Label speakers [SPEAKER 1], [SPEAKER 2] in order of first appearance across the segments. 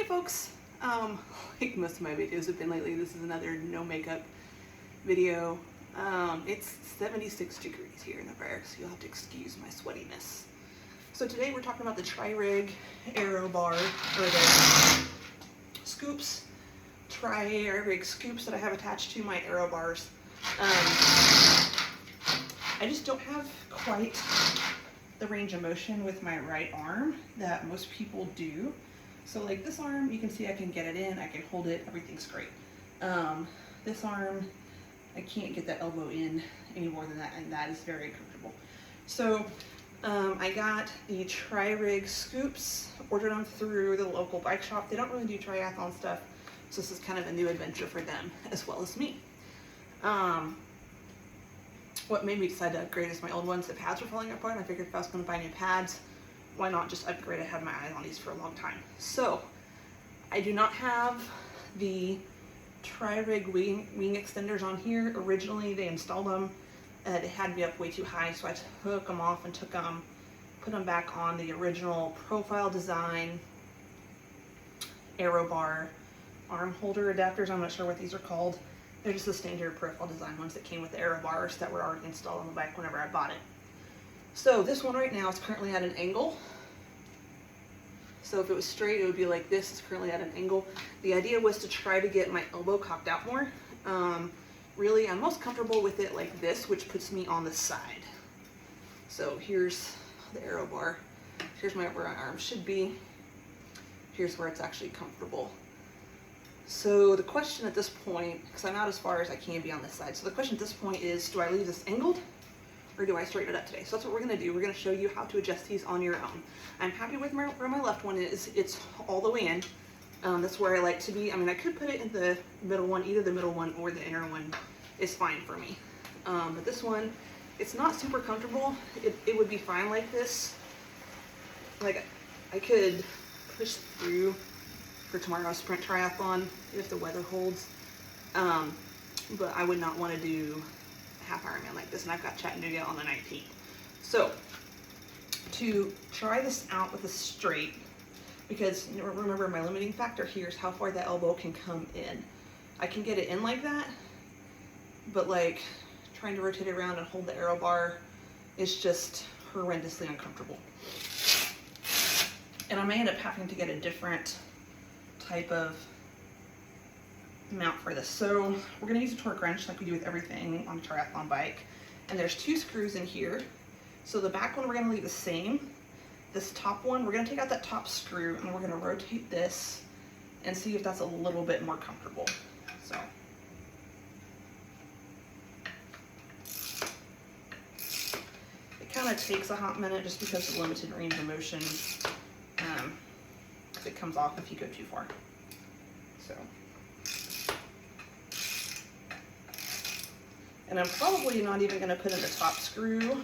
[SPEAKER 1] folks, like most of my videos have been lately, this is another no makeup video. It's 76 degrees here in the barracks, so you'll have to excuse my sweatiness. So today we're talking about the TriRig Aero Bar, or the scoops, TriRig scoops that I have attached to my Aero bars. I just don't have quite the range of motion with my right arm that most people do. So like this arm, you can see I can get it in, I can hold it, everything's great. This arm, I can't get that elbow in any more than that, and that is very comfortable. So I got the TriRig scoops, ordered them through the local bike shop. They don't really do triathlon stuff, so this is kind of a new adventure for them as well as me. What made me decide to upgrade is my old ones. The pads were falling apart, and I figured if I was going to buy new pads, why not just upgrade? I had my eyes on these for a long time. So I do not have the TriRig wing extenders on here. Originally they installed them, they had me up way too high, so I took them off and put them back on the original profile design Aero Bar arm holder adapters. I'm not sure what these are called. They're just the standard profile design ones that came with the Aero bars that were already installed on the bike whenever I bought it. So this one right now is currently at an angle. So if it was straight, it would be like this. It's currently at an angle. The idea was to try to get my elbow cocked out more. Really, I'm most comfortable with it like this, which puts me on the side. So here's the Aero bar. Here's where my arm should be. Here's where it's actually comfortable. So the question at this point, because I'm out as far as I can be on this side, so the question at this point is, do I leave this angled or do I straighten it up today? So that's what we're going to do. We're going to show you how to adjust these on your own. I'm happy with where my left one is. It's all the way in. That's where I like to be. I mean, I could put it in the middle one. Either the middle one or the inner one is fine for me. But this one, it's not super comfortable. It would be fine like this. Like, I could push through for tomorrow's sprint triathlon if the weather holds. But I would not want to do half Ironman like this, and I've got Chattanooga on the 19th. So to try this out with a straight, because remember my limiting factor here is how far that elbow can come in. I can get it in like that, but like trying to rotate it around and hold the Aero bar is just horrendously uncomfortable. And I may end up having to get a different type of mount for this. So we're going to use a torque wrench like we do with everything on a triathlon bike, and there's 2 screws in here. So the back one we're going to leave the same. This top one, we're going to take out that top screw and we're going to rotate this and see if that's a little bit more comfortable. So it kind of takes a hot minute just because of the limited range of motion. It comes off if you go too far. So, and I'm probably not even going to put in the top screw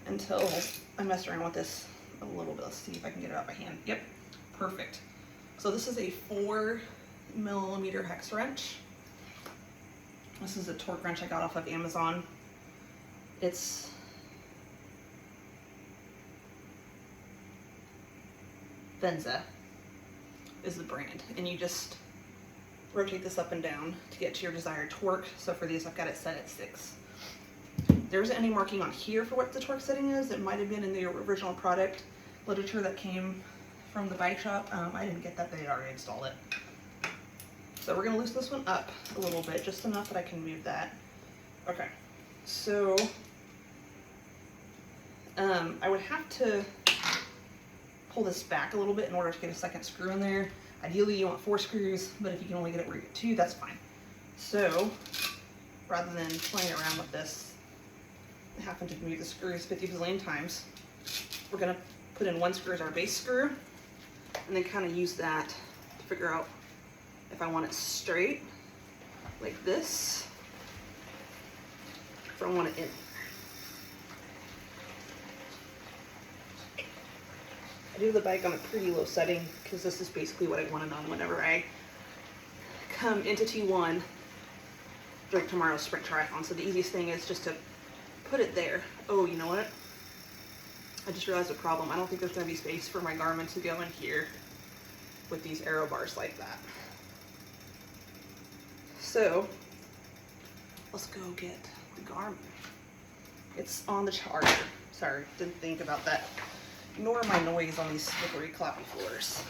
[SPEAKER 1] until I mess around with this a little bit. Let's see if I can get it out by hand. Yep, perfect. So this is a 4mm hex wrench. This is a torque wrench I got off of Amazon. It's Venza is the brand, and you just rotate this up and down to get to your desired torque. So for these, I've got it set at 6. There isn't any marking on here for what the torque setting is. It might have been in the original product literature that came from the bike shop. I didn't get that, they had already installed it. So we're going to loosen this one up a little bit, just enough that I can move that. Okay, so I would have to pull this back a little bit in order to get a second screw in there. Ideally you want 4 screws, but if you can only get it where you get 2, that's fine. So rather than playing around with this, having to move the screws 50 bazillion times, we're going to put in 1 screw as our base screw, and then kind of use that to figure out if I want it straight like this, or I want it in. I do the bike on a pretty low setting because this is basically what I want it on whenever I come into T1 during tomorrow's sprint triathlon. So the easiest thing is just to put it there. Oh, you know what? I just realized a problem. I don't think there's going to be space for my Garmin to go in here. with these arrow bars like that. So let's go get the garment. It's on the charger. Sorry, didn't think about that. Ignore my noise on these slippery, clappy floors.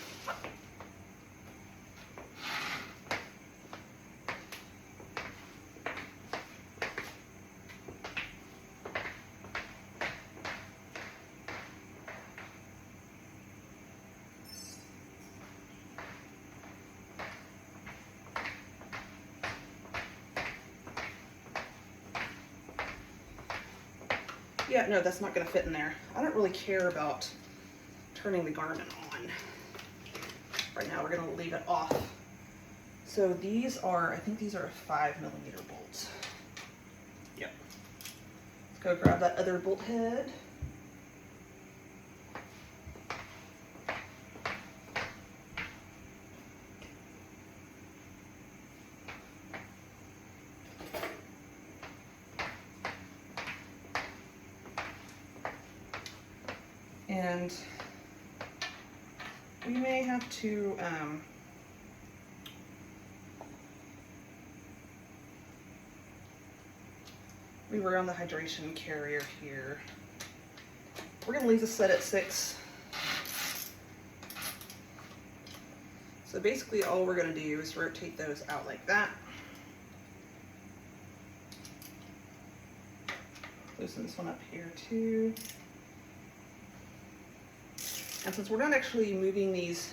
[SPEAKER 1] Yeah, no, that's not going to fit in there. I don't really care about turning the garment on. Right now, we're going to leave it off. So these are, I think these are 5mm bolts. Yep. Let's go grab that other bolt head. And we may have to we were on the hydration carrier here. We're going to leave this set at 6. So basically all we're going to do is rotate those out like that. Loosen this one up here too. And since we're not actually moving these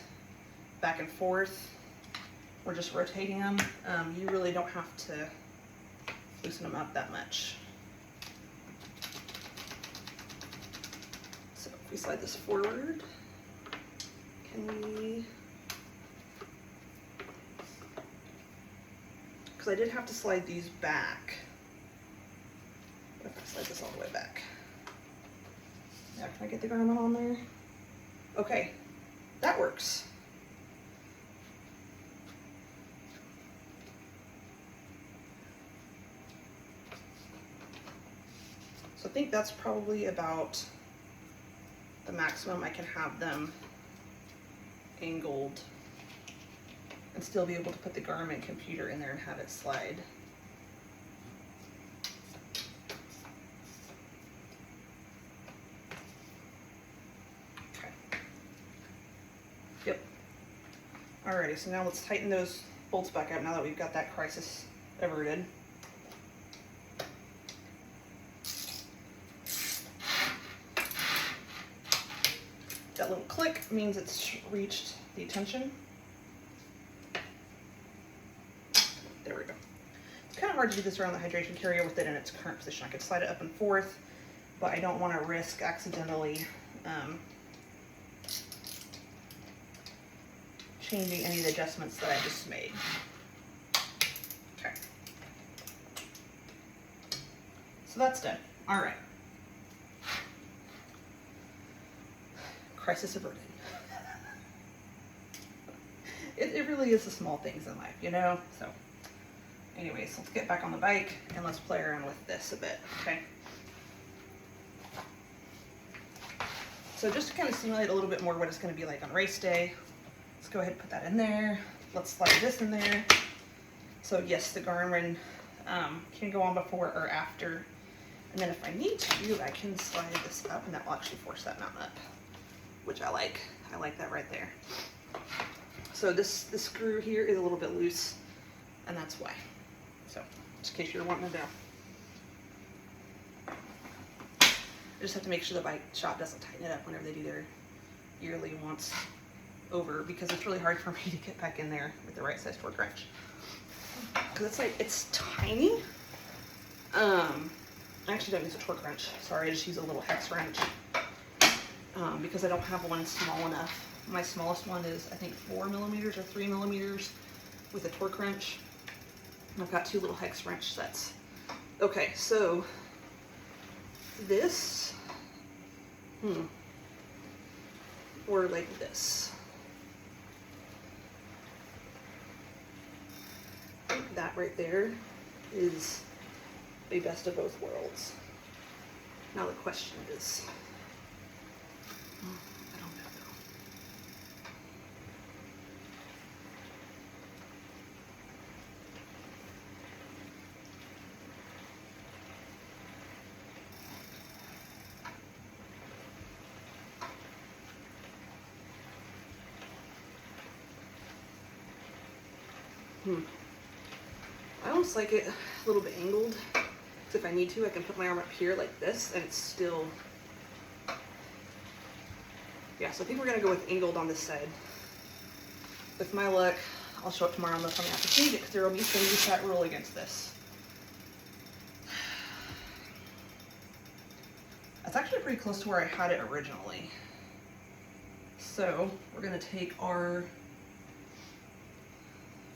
[SPEAKER 1] back and forth, we're just rotating them, you really don't have to loosen them up that much. So if we slide this forward, can we, because I did have to slide these back. What if I slide this all the way back? Yeah, can I get the garment on there? Okay, that works. So I think that's probably about the maximum I can have them angled and still be able to put the garment computer in there and have it slide. Alrighty, so now let's tighten those bolts back up now that we've got that crisis averted. That little click means it's reached the tension. There we go. It's kind of hard to do this around the hydration carrier with it in its current position. I could slide it up and forth, but I don't want to risk accidentally changing any of the adjustments that I just made. Okay. So that's done. All right. Crisis averted. It really is the small things in life, you know? So anyways, let's get back on the bike and let's play around with this a bit, okay? So just to kind of simulate a little bit more what it's going to be like on race day, let's go ahead and put that in there. Let's slide this in there. So yes, the Garmin can go on before or after. And then if I need to, I can slide this up and that will actually force that mount up, which I like. I like that right there. So this screw here is a little bit loose, and that's why. So just in case you're wanting to know. I just have to make sure the bike shop doesn't tighten it up whenever they do their yearly once over, because it's really hard for me to get back in there with the right size torque wrench. Because it's tiny. I actually don't use a torque wrench. Sorry, I just use a little hex wrench because I don't have one small enough. My smallest one is, I think, 4mm or 3mm with a torque wrench. And I've got 2 little hex wrench sets. Okay, so this, or like this. I think that right there is a best of both worlds. Now the question is, I don't know. I almost like it a little bit angled. So if I need to, I can put my arm up here like this and it's still, yeah, so I think we're gonna go with angled on this side. With my luck, I'll show up tomorrow unless I'm gonna have to change it because there will be things that rule against this. That's actually pretty close to where I had it originally. So we're gonna take our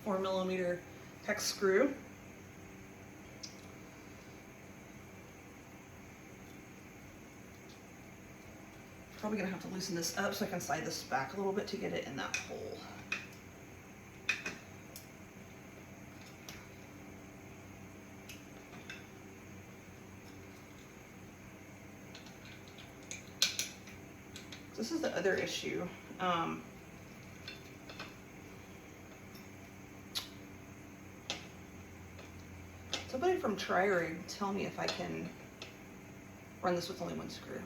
[SPEAKER 1] 4mm hex screw. Probably gonna have to loosen this up so I can slide this back a little bit to get it in that hole. This is the other issue. Somebody from TriRig, tell me if I can run this with only one screw.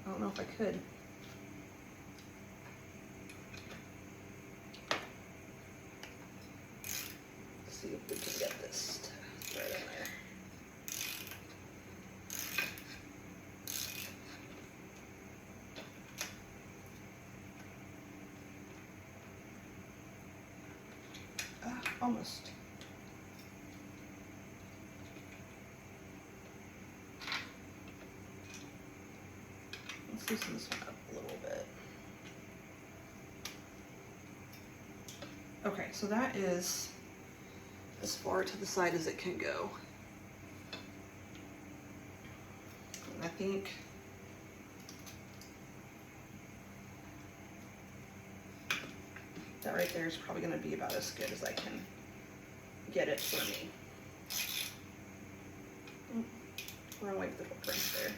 [SPEAKER 1] I don't know if I could. Let's see if we can get this to right in there. Almost. Let's loosen this one up a little bit. Okay, so that is as far to the side as it can go. And I think that right there is probably going to be about as good as I can get it for me. Wrong way with the footprints there.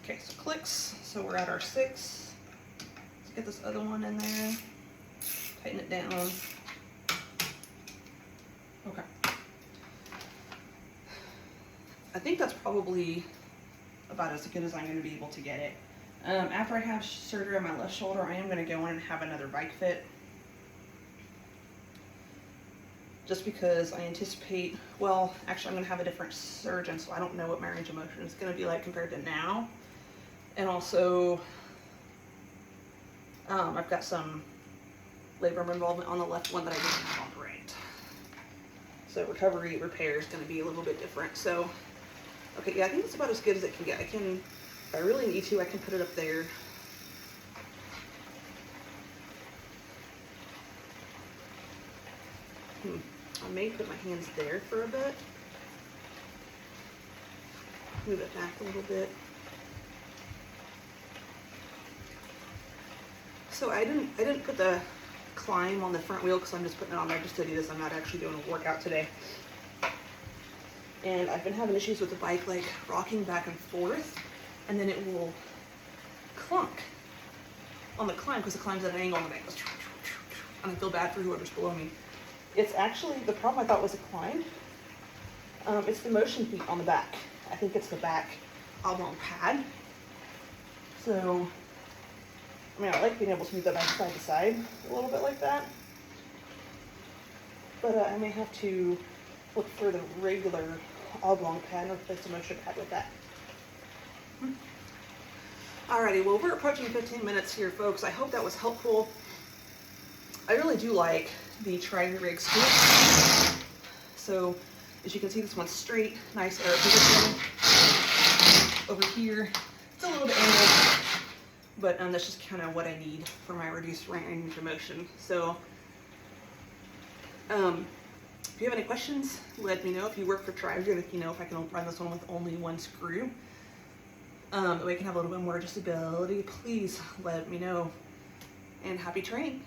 [SPEAKER 1] Okay, so clicks. So we're at our 6. Let's get this other one in there. Tighten it down. Okay. I think that's probably about as good as I'm going to be able to get it. After I have surgery on my left shoulder, I am going to go in and have another bike fit. Just because I anticipate, well, actually I'm going to have a different surgeon, so I don't know what my range of motion is going to be like compared to now. And also, I've got some labrum involvement on the left one that I didn't have on the right. So recovery, repair is going to be a little bit different. So, okay, yeah, I think it's about as good as it can get. I can, if I really need to, I can put it up there. I may put my hands there for a bit. Move it back a little bit. So I didn't put the climb on the front wheel because I'm just putting it on there just to do this. I'm not actually doing a workout today. And I've been having issues with the bike, like rocking back and forth, and then it will clunk on the climb because the climb's at an angle and it goes, and I feel bad for whoever's below me. It's actually, the problem I thought was the climb. It's the motion feet on the back. I think it's the back oblong pad. So, I mean, I like being able to move that back side to side a little bit like that. But I may have to look for the regular oblong pad and replace the motion pad with that. Alrighty, well, we're approaching 15 minutes here, folks. I hope that was helpful. I really do like the TriRig scoop. So, as you can see, this one's straight, nice air position. Over here, it's a little bit angled, but that's just kind of what I need for my reduced range of motion. So, if you have any questions, let me know. If you work for TriRig, if you know if I can run this one with only one screw, that way I can have a little bit more adjustability, please let me know. And happy training.